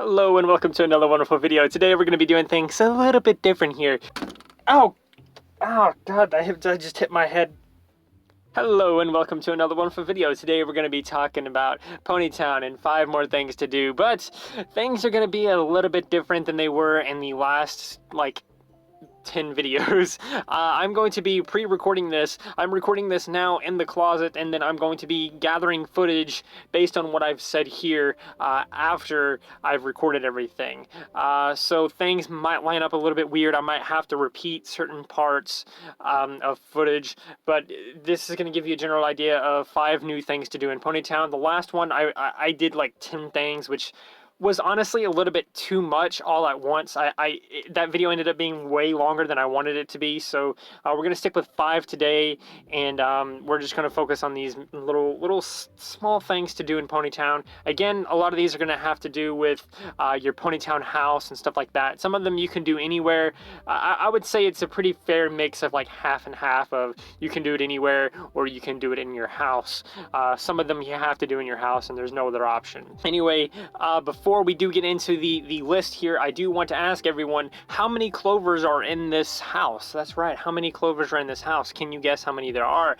Hello and welcome to another wonderful video. Today we're going to be doing things a little bit different here. Ow! Oh god, I just hit my head. Hello and welcome to another wonderful video. Today we're going to be talking about Ponytown and 5 more things to do, but things are going to be a little bit different than they were in the last, 10 videos. I'm going to be pre-recording this. I'm recording this now in the closet, and then I'm going to be gathering footage based on what I've said here after I've recorded everything. So things might line up a little bit weird. I might have to repeat certain parts of footage, but this is going to give you a general idea of 5 new things to do in Ponytown. The last one, I did like 10 things, which was honestly a little bit too much all at once. That video ended up being way longer than I wanted it to be, so we're gonna stick with 5 today, and we're just gonna focus on these little small things to do in Ponytown. Again, a lot of these are gonna have to do with your Ponytown house and stuff like that. Some of them you can do anywhere. I would say it's a pretty fair mix of like half and half of you can do it anywhere or you can do it in your house. Some of them you have to do in your house and there's no other option. Anyway, before we do get into the list here, I do want to ask everyone, how many clovers are in this house? That's right, how many clovers are in this house? Can you guess how many there are?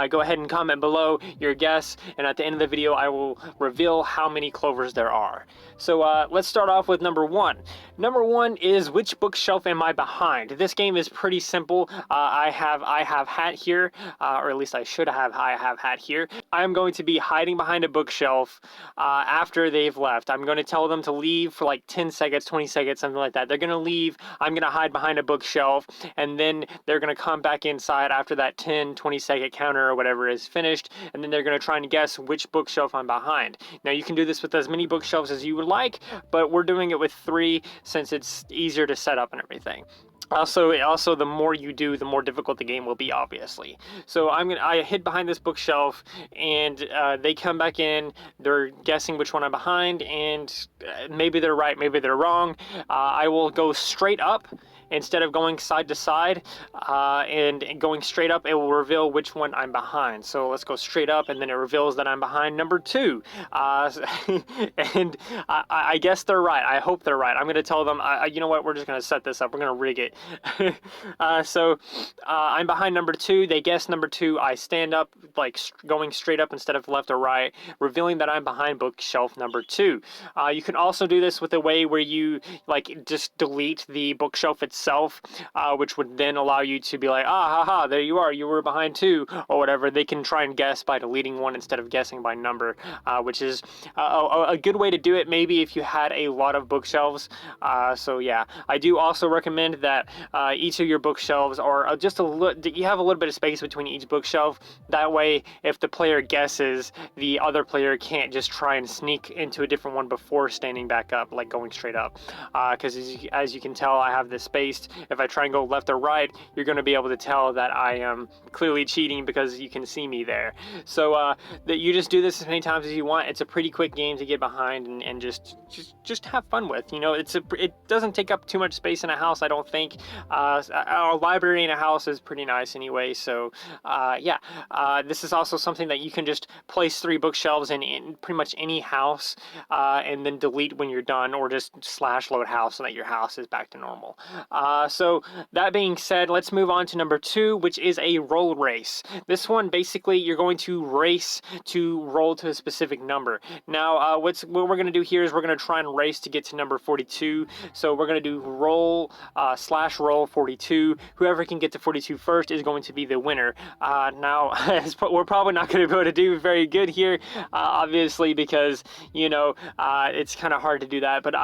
Go ahead and comment below your guess, and at the end of the video I will reveal how many clovers there are. So let's start off with number 1. Number 1 is, which bookshelf am I behind? This game is pretty simple. I have hat here, or at least I should have hat here. I'm going to be hiding behind a bookshelf after they've left. I'm going to tell them to leave for like 10 seconds, 20 seconds, something like that. They're going to leave. I'm going to hide behind a bookshelf, and then they're going to come back inside after that 10, 20-second counter or whatever is finished, and then they're going to try and guess which bookshelf I'm behind. Now, you can do this with as many bookshelves as you would like, but we're doing it with 3 since it's easier to set up and everything. Also, the more you do, the more difficult the game will be, obviously. So I hid behind this bookshelf, and they come back in. They're guessing which one I'm behind, and maybe they're right, maybe they're wrong. I will go straight up instead of going side to side, and going straight up, it will reveal which one I'm behind. So let's go straight up, and then it reveals that I'm behind number 2. And I guess they're right. I hope they're right. I'm going to tell them, you know what, we're just going to set this up. We're going to rig it. So I'm behind number 2. They guess number 2. I stand up, like going straight up instead of left or right, revealing that I'm behind bookshelf number 2. You can also do this with a way where you just delete the bookshelf itself, which would then allow you to be like, haha, there you are, you were behind 2, or whatever. They can try and guess by deleting one instead of guessing by number, which is a good way to do it, maybe if you had a lot of bookshelves. So yeah, I do also recommend that each of your bookshelves are just you have a little bit of space between each bookshelf. That way, if the player guesses, the other player can't just try and sneak into a different one before standing back up, like going straight up. Because as you can tell, I have this space. If I try and go left or right, you're going to be able to tell that I am clearly cheating because you can see me there. So that you just do this as many times as you want. It's a pretty quick game to get behind and just have fun with. You know, it doesn't take up too much space in a house, I don't think. A library in a house is pretty nice anyway. So yeah, this is also something that you can just place 3 bookshelves in pretty much any house, and then delete when you're done, or just /load house so that your house is back to normal. So that being said, let's move on to number 2, which is a roll race. This one, basically, you're going to race to roll to a specific number. Now, what we're going to do here is we're going to try and race to get to number 42. So we're going to do roll /roll 42. Whoever can get to 42 first is going to be the winner. Now, we're probably not going to be able to do very good here, obviously, because, you know, it's kind of hard to do that. But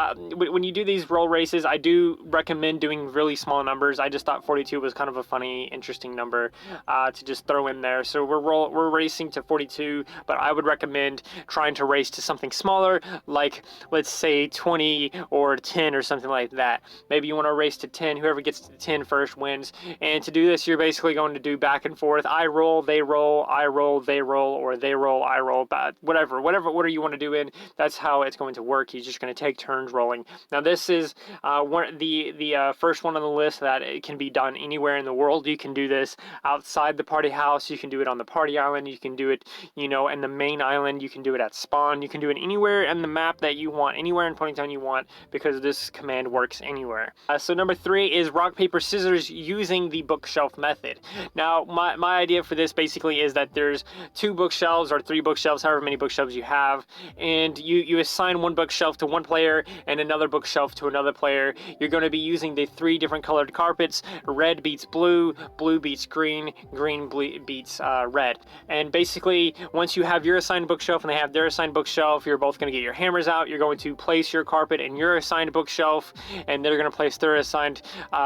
when you do these roll races, I do recommend doing really small numbers. I just thought 42 was kind of a funny, interesting number to just throw in there. So we're racing to 42, but I would recommend trying to race to something smaller, like let's say 20 or 10 or something like that. Maybe you want to race to 10. Whoever gets to 10 first wins. And to do this, you're basically going to do back and forth. I roll, they roll, I roll, they roll, or they roll, I roll. Whatever order you want to do in, that's how it's going to work. You're just going to take turns rolling. Now this is the first one on the list that it can be done anywhere in the world. You can do this outside the party house. You can do it on the party island. You can do it, you know, in the main island. You can do it at spawn. You can do it anywhere in the map that you want, anywhere in Ponytown you want, because this command works anywhere. So number 3 is rock, paper, scissors using the bookshelf method. Now, my idea for this basically is that there's 2 bookshelves or 3 bookshelves, however many bookshelves you have, and you assign one bookshelf to one player and another bookshelf to another player. You're going to be using the 3 different colored carpets. Red beats blue, blue beats green, green beats red. And basically, once you have your assigned bookshelf and they have their assigned bookshelf, you're both going to get your hammers out. You're going to place your carpet in your assigned bookshelf, and they're going to place their assigned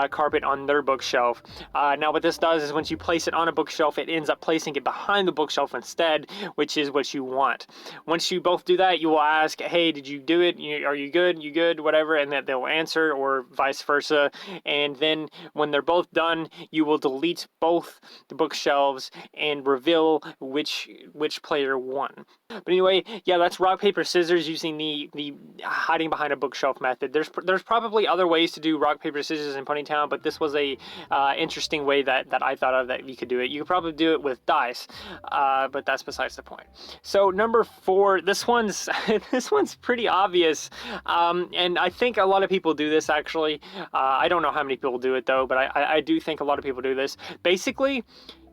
carpet on their bookshelf. Now, what this does is once you place it on a bookshelf, it ends up placing it behind the bookshelf instead, which is what you want. Once you both do that, you will ask, hey, did you do it? Are you good? You good? Whatever, and that they'll answer, or vice versa. And then when they're both done, you will delete both the bookshelves and reveal which player won. But anyway, yeah, that's rock, paper, scissors using the hiding behind a bookshelf method. There's probably other ways to do rock, paper, scissors in Ponytown, but this was a interesting way that I thought of that you could do it. You could probably do it with dice, but that's besides the point. So number 4, this one's this one's pretty obvious, and I think a lot of people do this actually. I don't know how many people do it though, but I do think a lot of people do this. Basically,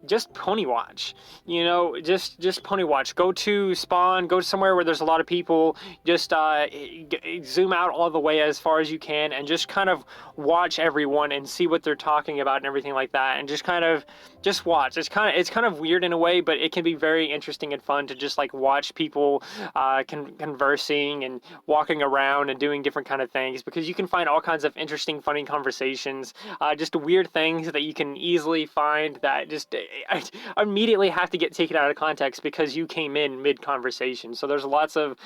just pony watch, you know, just pony watch. Go to spawn, go to somewhere where there's a lot of people, just zoom out all the way as far as you can and just kind of watch everyone and see what they're talking about and everything like that, and just watch. It's kind of weird in a way, but it can be very interesting and fun to just like watch people conversing and walking around and doing different kind of things, because you can find all kinds of interesting, funny conversations, just weird things that you can easily find that just I immediately have to get taken out of context because you came in mid-conversation. So there's lots of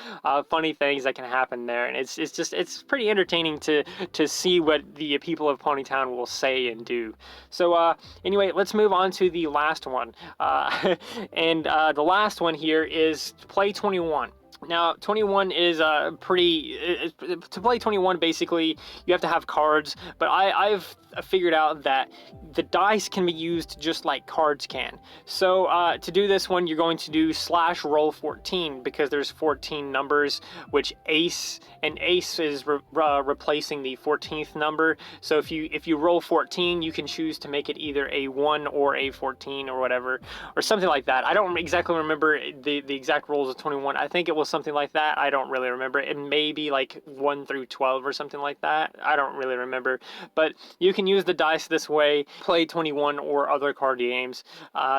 funny things that can happen there, and it's pretty entertaining to see what the people of Ponytown will say and do. So anyway, let's move on to the last one. And the last one here is play 21. Now, 21 is to play 21, basically, you have to have cards, but I've figured out that the dice can be used just like cards can. So to do this one, you're going to do /roll 14, because there's 14 numbers, which ace is replacing the 14th number. So if you roll 14, you can choose to make it either a 1 or a 14 or whatever, or something like that. I don't exactly remember the exact rolls of 21. I think it was something like that. I don't really remember. It may be like 1 through 12 or something like that. I don't really remember. But you can use the dice this way, play 21 or other card games.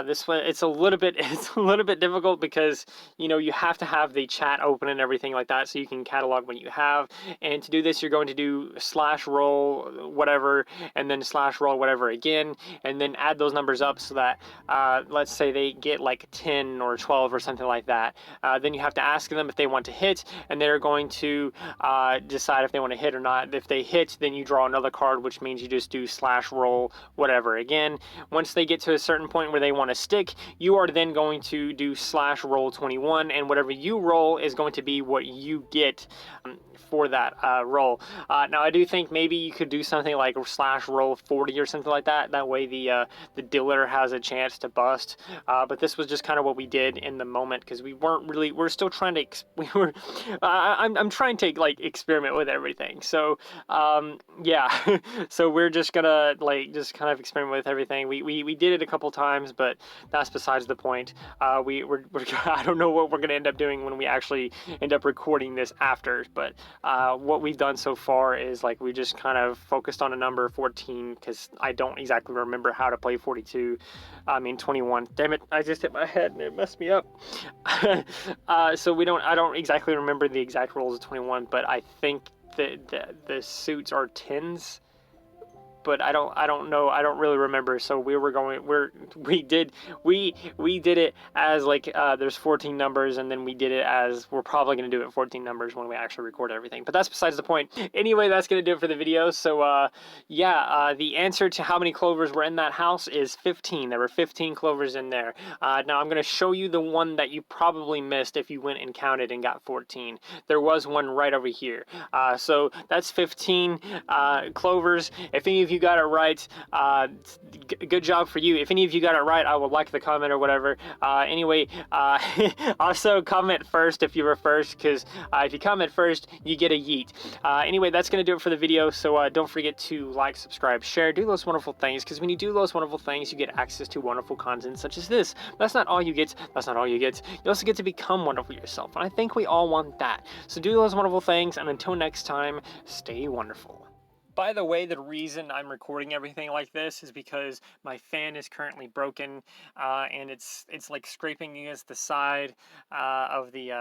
This way, it's a little bit difficult because, you know, you have to have the chat open and everything like that so you can catalog what you have. And to do this, you're going to do /roll whatever, and then /roll whatever again, and then add those numbers up so that let's say they get like 10 or 12 or something like that. Then you have to ask them if they want to hit, and they're going to decide if they want to hit or not. If they hit, then you draw another card, which means you just do /roll whatever again. Once they get to a certain point where they want to stick, you are then going to do /roll 21, and whatever you roll is going to be what you get for that roll. Now, I do think maybe you could do something like /roll 40 or something like that. That way the dealer has a chance to bust. But this was just kind of what we did in the moment, because we're still trying to I'm trying to like experiment with everything. So yeah, so we're just gonna like just kind of experiment with everything. We did it a couple times, but that's besides the point. We're I don't know what we're gonna end up doing when we actually end up recording this after, but what we've done so far is like we just kind of focused on a number 14, because I don't exactly remember how to play 42. I mean 21. Damn it! I just hit my head and it messed me up. So I don't exactly remember the exact rolls of 21, but I think that the suits are 10s. But I don't know. I don't really remember. So we did it as like there's 14 numbers, and then we did it as we're probably going to do it 14 numbers when we actually record everything. But that's besides the point. Anyway, that's going to do it for the video. So yeah, the answer to how many clovers were in that house is 15. There were 15 clovers in there. Now I'm going to show you the one that you probably missed if you went and counted and got 14. There was one right over here. So that's 15 clovers. If any of of you got it right, good job for you. If any of you got it right, I will like the comment or whatever. Anyway, also comment first if you were first, because if you comment first, you get a yeet. Anyway, that's going to do it for the video, so don't forget to like, subscribe, share, do those wonderful things, because when you do those wonderful things, you get access to wonderful content such as this. That's not all you get. That's not all you get. You also get to become wonderful yourself, and I think we all want that. So do those wonderful things, and until next time, stay wonderful. By the way, the reason I'm recording everything like this is because my fan is currently broken, and it's like scraping against the side of the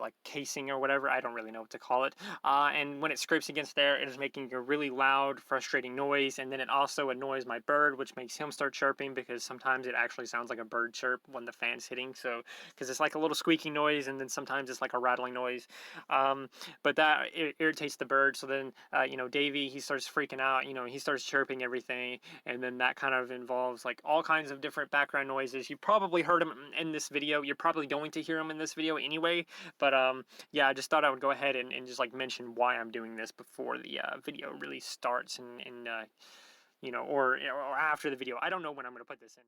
like casing or whatever. I don't really know what to call it. And when it scrapes against there, it is making a really loud, frustrating noise, and then it also annoys my bird, which makes him start chirping, because sometimes it actually sounds like a bird chirp when the fan's hitting. So, because it's like a little squeaky noise, and then sometimes it's like a rattling noise. But that irritates the bird. So then, you know, Davey, he starts freaking out, you know, he starts chirping everything, and then that kind of involves like all kinds of different background noises. You probably heard him in this video. You're probably going to hear him in this video anyway, but yeah, I just thought I would go ahead and just like mention why I'm doing this before the video really starts, and you know, or after the video. I don't know when I'm going to put this in.